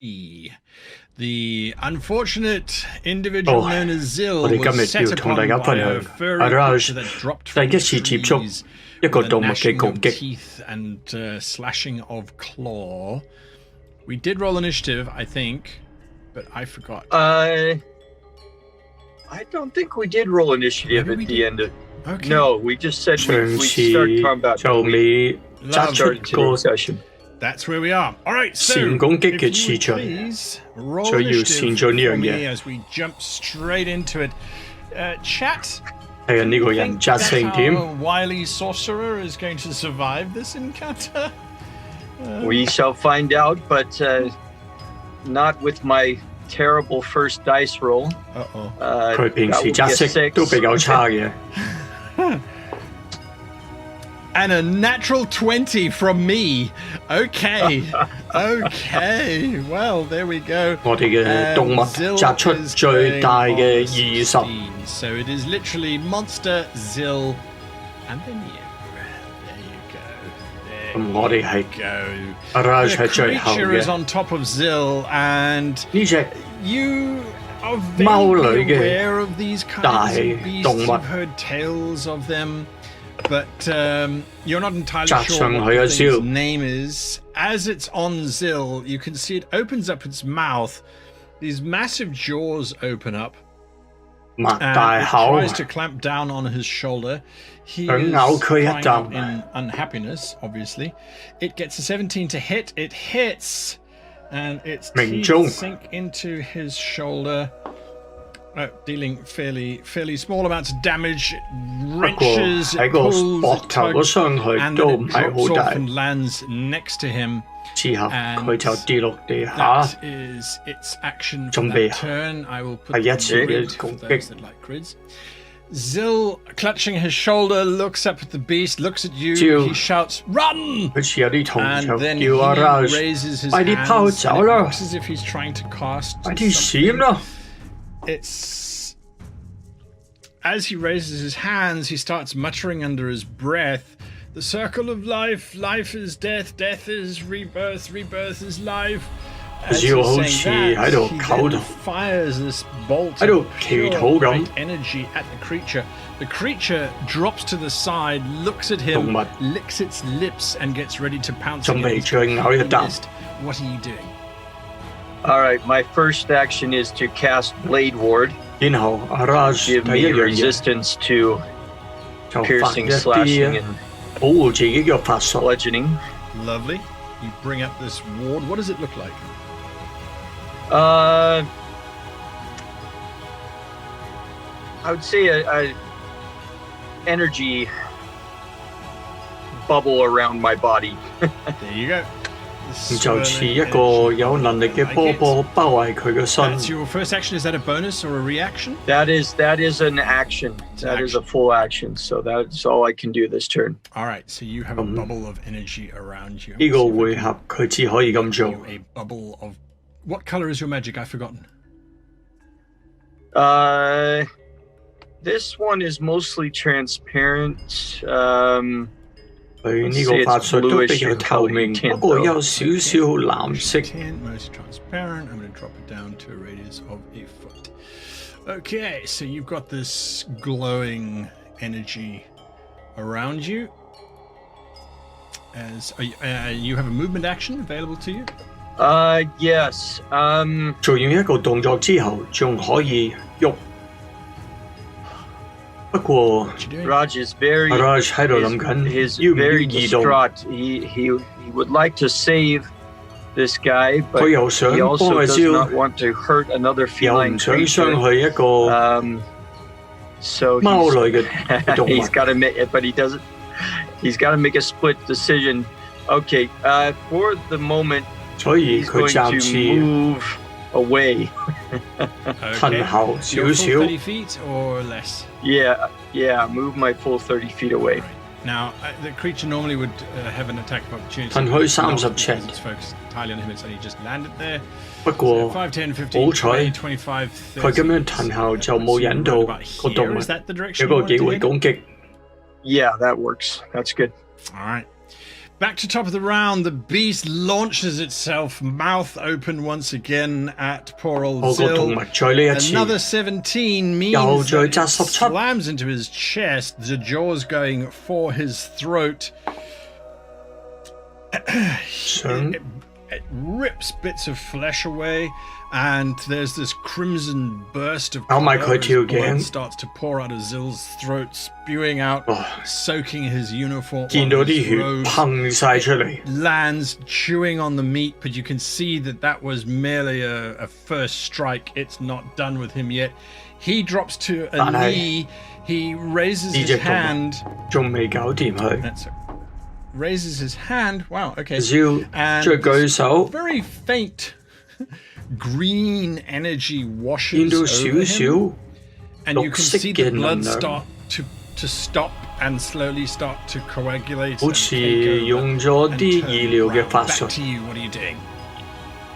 The unfortunate individual known as Zill 我哋今 was 日 set 要同 upon 大家 by 分 a 享 furry 阿 creature Raj that dropped 第 from 一次接觸 trees 一個 with a 動物嘅 gnashing 攻 of 擊。 teeth and slashing of claw. We did roll initiative, I think, but I forgot. I don't think we did roll initiative at the end of. Okay. No, we just said 上 we 次 start talking about 就未揸出 started 個 today's session. That's where we are. All right, so 善攻擊嘅 if you 次序， would please roll 就要 initiative 善咗呢樣 for 嘢。 me as we jump straight into it. Chat. 睇下呢個人 Think 扎 that 成點。 our wily sorcerer is going to survive this encounter? We shall find out, but not with my terrible first dice roll. Uh-oh. 佢平 that 時 will 扎 be a 色 six. 都比較差嘅。 And a natural 20 from me. Okay. Okay. Well, there we go. 我哋嘅動物扎出最大嘅20。 So it is literally Monster, Zill, and then you. There you go. 咁我哋係 Go. 阿 Raj 係 The 最後 creature is 嘅。 on top of Zill, and 呢隻 you are 貓類 very 嘅 aware of these kinds 大 of beasts. 動物。 You've heard tales of them, but you're not entirely 扎 sure 上 what 去 the 嘅 thing's 燒。 name is. As it's on Zill, you can see it opens up its mouth. These massive jaws open up, 擘 and 大 it 口， tries to clamp down on his shoulder. He 想 is 咬佢一 crying 啖。 out in unhappiness, obviously. It gets a 17 to hit. It hits, and its 命 teeth 中。 sink into his shoulder, dealing fairly small amounts of damage. It 不過 wrenches, 喺 it 個 pulls, 膊 it 頭嗰 tugs, 傷佢 and 都 then 唔 it 係 drops 好 off 大。 and lands next to him. 之後 And 佢就跌落地下。 That is its action for 準備 that turn. I will put 第一 the 次嘅 grid for 攻擊。 those that like grids. Zill, clutching his shoulder, looks up at the beast, looks at you. Jill. He shouts, "Run!" 好似有啲同 And 就 then 叫阿 he Raj raises his 快啲拋 hands, 走 and it 啦， looks as if he's trying to cast 快啲閃 something. 啦！ It's as he raises his hands, he starts muttering under his breath, "The circle of life, life is death, death is rebirth, rebirth is life." As Jill he's 好 saying 似 that, 喺度 he 求 then 禱 fires this bolt 喺度 of 祈 pure 禱咁。 great energy at the creature. The creature drops to the side, looks at 動 him, 物 licks its lips, and gets ready to pounce 準備 against 再咬一 the 啖。 mist. What are you doing? All right, my first action is to cast Blade Ward, 然後阿 Raj give 第一 me 樣嘢 resistance to 就發 piercing, 一 slashing, 啲 and 保護自己嘅法術。 bludgeoning. Lovely. You bring up this ward. What does it look like? I would say a energy bubble around my body. There you go. 就似一個有能力嘅波波包圍佢嘅身。 That's your first action. Is that a bonus or a reaction? That is an action. That is a full action. So that's all I can do this turn. All right. So you have a bubble of energy around you. 呢個回合佢只可以咁做。 You a bubble of what color is your magic? I've forgotten. This one is mostly transparent. 佢呢個法術都比較透明，不過有少少藍色。 Most transparent. I'm going to drop it down to a radius of a foot. Okay, so you've got this glowing energy around you. As you have a movement action available to you. Yes. 做完一個動作之後，仲可以喐。不過 What you doing? Raj is very 阿 Raj 喺度諗 is 緊要唔要 very 移動。 distraught. He would like to save this guy, but 佢又想 he 幫 also 佢 does 招， not want to hurt another 又 feline 唔想傷 creature. 害一個 So 貓 he's, 類嘅動物 he's。got to make it, but he doesn't. He's got to make a split decision. Okay, for the moment, 所以 he's 佢 going 暫 to 時 move away. 褪後 Your 少 full 少。 30 feet or less. Yeah, move my full 30 feet away. Now, the creature normally would have an attack of opportunity. 褪開30 Because 尺。 it's focused entirely on him. It's only just landed there. 不 So 過 5, 10, 15, 好彩 20, 25, 30. 佢咁樣褪後就冇引到 About 個動 here, 物 is that the 有 direction 個 you want 機 to 會 hit? 攻擊。 Yeah, that works. That's good. All right. Back to top of the round, the beast launches itself, mouth open once again at poor old Zill. Another 17 means that it slams into his chest, the jaws going for his throat. It rips bits of flesh away, and there's this crimson burst of blood starts to pour out of Zill's throat, spewing out, soaking his uniform. It lands, chewing on the meat, but you can see that was merely a first strike. It's not done with him yet. He drops to a knee. He raises his hand. Raises his hand. Wow, okay. And very faint green energy washes over him. And you can see the blood start to stop and slowly start to coagulate. And take over and back to you. What are you doing?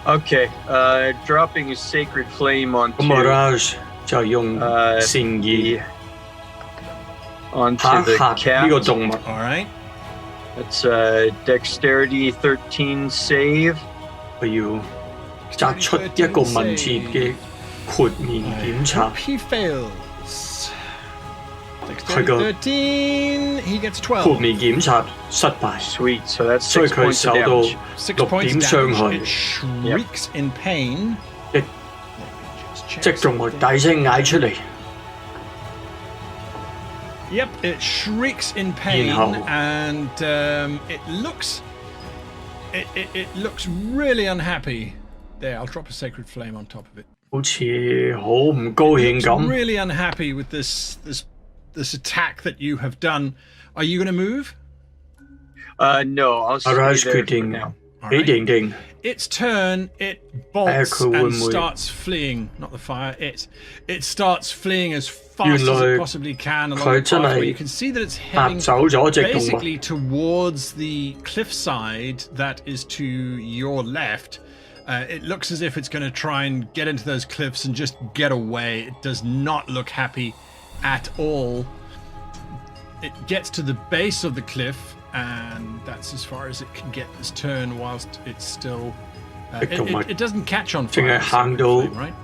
Okay, dropping a sacred flame onto Araj onto the cat. All right. That's dexterity 13 save. 佢要擲出一個文字嘅豁免檢查。 He fails. Dexterity 13. He gets 12. 豁免檢查失敗。 Sweet. So that's 所以 6 佢 points 受 of 到 damage. 6 6 points 點傷害。 It shrieks in pain. 即動物大聲嗌出嚟。 Yep, it shrieks in pain, and it looks really unhappy. There, I'll drop a sacred flame on top of it. 好似好唔高興 It's 咁。 really unhappy with this attack that you have done. Are you going to move? No, I'll stay Arise there for 決定 now. 起定定。 Its turn, it bolts and starts fleeing. Not the fire. It starts fleeing as fast as it possibly can along the pathway. You can see that it's heading basically towards the cliffside that is to your left. It looks as if it's going to try and get into those cliffs and just get away. It does not look happy at all. It gets to the base of the cliff, and that's as far as it can get this turn whilst it's still... it doesn't catch on fire, right?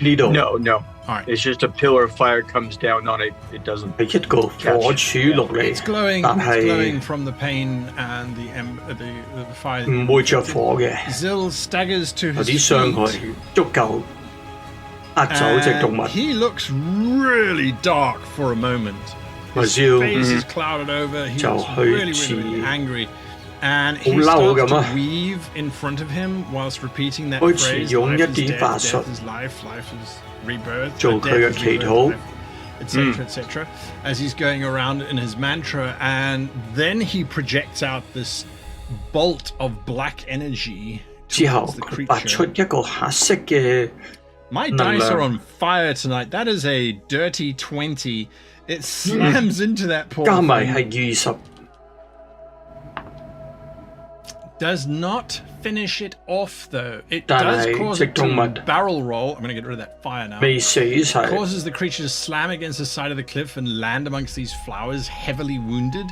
No. All right. It's just a pillar of fire comes down on it. It doesn't 係一個火柱落嚟， It's glowing, 但 it's 係 glowing from the pain and the fire. 唔會着火嘅， Zill staggers to 有 his 啲傷害 feet. 足夠壓走隻動物。 He looks really dark for a moment. His face is clouded over. He looks really angry. And he starts to weave in front of him whilst repeating that phrase, life is death, death is life, life is rebirth, death is rebirth, etc., etc., as he's going around in his mantra. And then he projects out this bolt of black energy 之後 towards the 佢發出 creature. 一個黑色嘅 My dice are on fire tonight. That is a dirty 20. It slams into that poor 加埋 thing. 係20。 Does not finish it off though. It 但 does 係 cause 隻 it 動物 to barrel roll. I'm going to get rid of that fire now. 未死晒， Causes the creature to slam against the side of the cliff and land amongst these flowers, heavily wounded.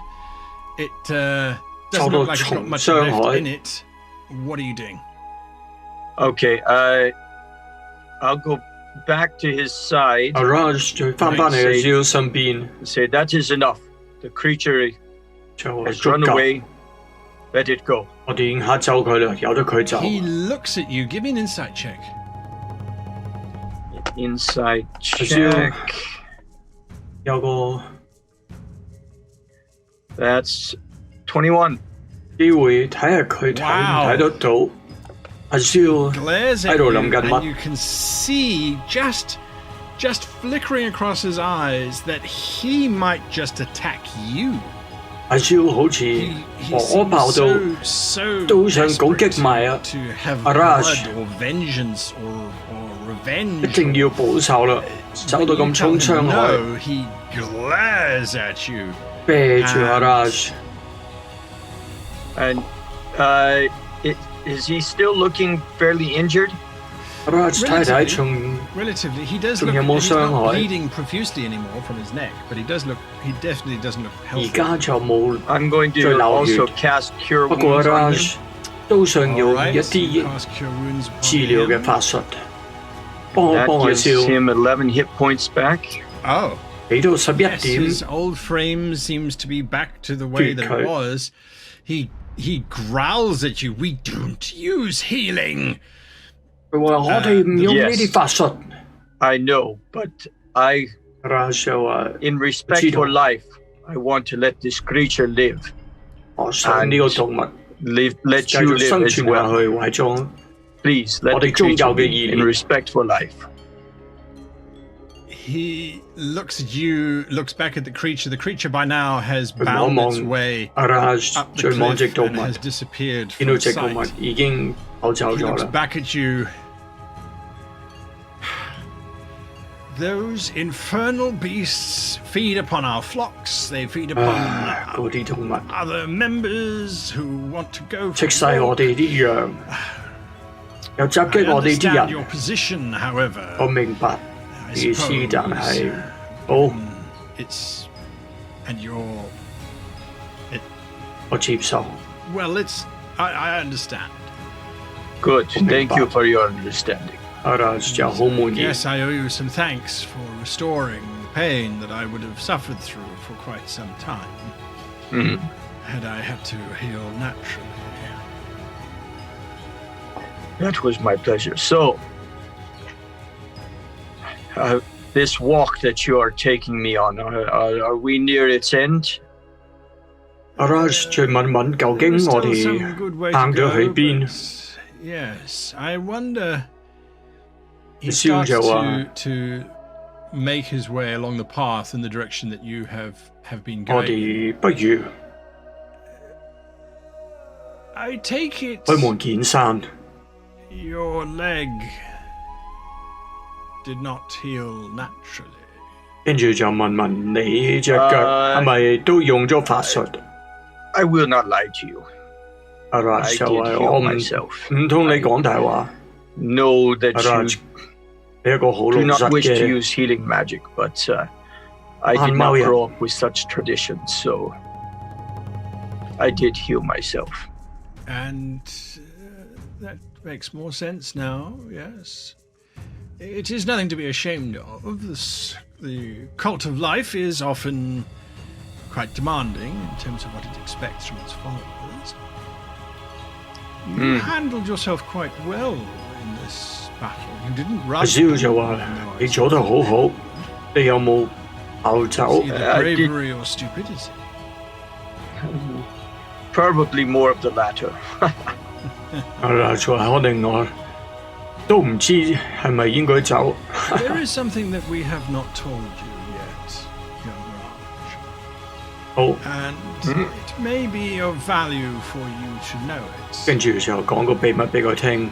It doesn't look like it's got much left in it. What are you doing? Okay, I'll go back to his side. Arise 再翻返嚟嘅 Zill 身邊， Say that is enough. The creature 就 has 足 run 夠。 away. Let it go. 我哋已經嚇走佢啦，由得佢走。 He looks at you. Give me an insight check. Insight Zill check. 有個 That's 21. 機會睇下佢睇唔睇得到。阿 Zill Glares at 喺 you, 度諗緊 and 乜？ you can see just flickering across his eyes that he might just attack you. 阿 Zill 好似 He 火爆 seems 到 so 都想攻 desperate 擊埋啊！ to have Aye, Raj. blood or vengeance or 一 revenge. 定要報仇啦！走到 When you 咁衝 tell him 傷害， no, he glares at you. 啤住阿 Raj。 And is he still looking fairly injured? Raj 太太仲 Relatively, he does 仲 look. 有冇 He's 傷 not 害？ bleeding profusely anymore from his neck, but he does look. He definitely doesn't look 而 healthy. 家就冇 I'm going 再 to 流血。 also cast Cure 不過 Wounds on Raj him. 都想要 All 一 right, so you 啲 cast Cure Wounds upon 治療嘅 him. 法術，幫我 That 幫我 gives 燒， him 11 hit points back. Oh. 俾到11 Yes, 點。 his old frame seems to be back to the way that it was. He growls at you. We don't use healing. 佢話我哋唔用呢啲法術。 I know, but I, Raj 就話 in respect for life, I want to let this creature live. 我想呢個動物 Let 繼 you 續生 live as 存下 well. 去，為咗 Please let 我 the 哋宗 creature 教嘅 live 意 in 念。 respect for life. He looks at you, looks back at the creature. The creature by now has 佢 bound 望 its way 阿 Raj up the 最望隻 cliff 動 and 物， has disappeared 見到 from 隻動物 sight. 已經跑走 He 咗 looks 啦。 back at you. Those infernal beasts feed upon our flocks. They feed upon 嗰啲動物 other members who want to go 食 for 晒我 walk. 哋啲羊，又襲 I 擊我哋啲 understand your 人。 position, however. 我明白 I 意思， suppose 但係好， it's and you're 我接受。 well. It's I understand. Good. Thank you bad. for your understanding. 阿 Raj 就好滿意。 Yes, I owe you some thanks for restoring the pain that I would have suffered through for quite some time had I had to heal naturally. That was my pleasure. So, this walk that you are taking me on, are we near its end? 阿 Raj 再問問究竟 There's 我 still 哋 some good way to 行咗去 go, 邊？ but yes, I wonder. He 燒 starts 就話 to make his way along the path in the direction that you have been 我 going. 哋不如 I take it 開門見山。 your leg did not heal naturally. 跟住就問問你隻腳係咪都用咗法術？ I will not lie to you. 阿 I Raj 就 did 話 heal 我唔 myself. 唔通你講大話？ Know that 阿 you Raj 你一個好老 do not 實 wish to 嘅 use healing magic, but I did not grow up with such traditions, so I did heal myself. And that makes more sense now, yes. It is nothing to be ashamed of. The cult of life is often quite demanding in terms of what it expects from its followers. You handled yourself quite well in this battle. You didn't 阿 rush. 蕭就話你做得好好，你有冇跑走？ Either I did- bravery or stupidity. Probably more of the latter. 阿 Raj 話可能我都唔知係咪應該走。 There is something that we have not told you yet, young Raj. 好， And it may be of value for you to know it. 跟住就講個秘密俾佢聽。